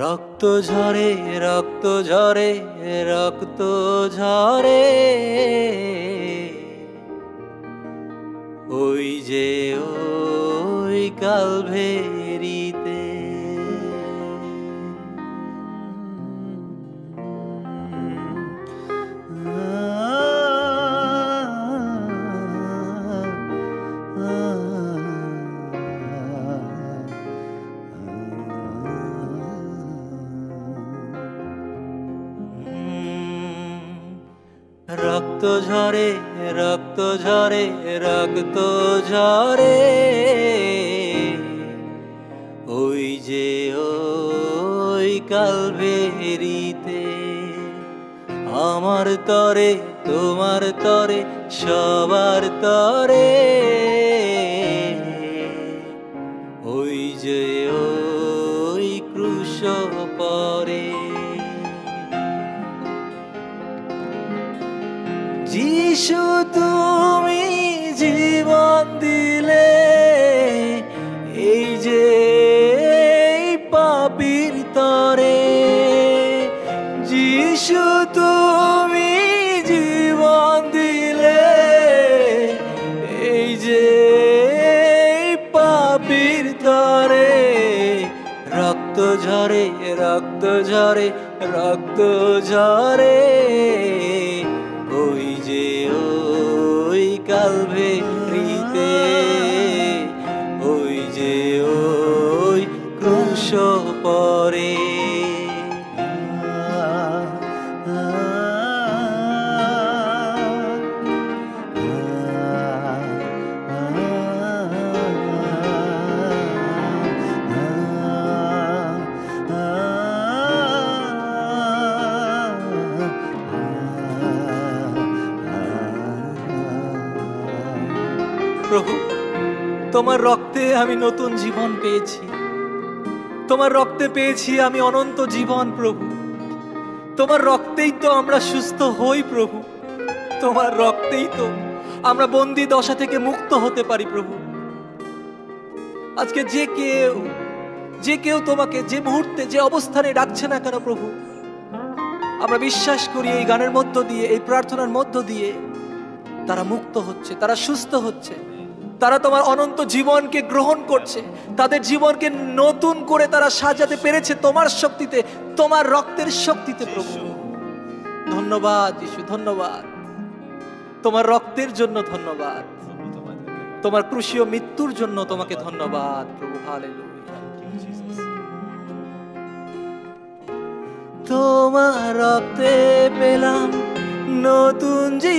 রক্ত ঝরে রক্ত ঝরে রক্ত ঝরে ওই যে ওই কালভেরিতে। রক্ত ঝরে রক্ত ঝরে রক্ত ঝরে ওই যে ওই কালভেরিতে। আমার তরে তোমার তরে সবার তরে ওই যে ওই ক্রুশ পরে। যিশু তুমি জীবন দিলে এই যে পাপীর তরে। যিশু তুমি জীবন দিলে এই যে পাপীর তরে। রক্ত ঝরে রক্ত ঝরে রক্ত ঝরে ওই যে ওই কালভেরিতে ওই যে ওই ক্রুশ পরে। প্রভু, তোমার রক্তে আমি নতুন জীবন পেয়েছি, তোমার রক্তে পেয়েছি আমি অনন্ত জীবন। প্রভু, তোমার রক্তেই তো আমরা সুস্থ হই। প্রভু, তোমার রক্তেই তো আমরা বন্দি দশা থেকে মুক্ত হতে পারি। প্রভু, আজকে যে কেউ তোমাকে যে মুহূর্তে যে অবস্থানে ডাকছে না কেন প্রভু, আমরা বিশ্বাস করি এই গানের মধ্য দিয়ে, এই প্রার্থনার মধ্য দিয়ে তারা মুক্ত হচ্ছে, তারা সুস্থ হচ্ছে, তারা তোমার অনন্ত জীবনকে গ্রহণ করছে, তাদের জীবনকে নতুন করে তারা সাজাতে পেরেছে তোমার শক্তিতে, তোমার রক্তের শক্তিতে। প্রভু ধন্যবাদ যিশু, ধন্যবাদ তোমার রক্তের জন্য, ধন্যবাদ তোমার ক্রুশীয় মৃত্যুর জন্য, তোমাকে ধন্যবাদ প্রভু। হালেলুয়া। তোমার রক্তে পেলাম নতুন জীবন।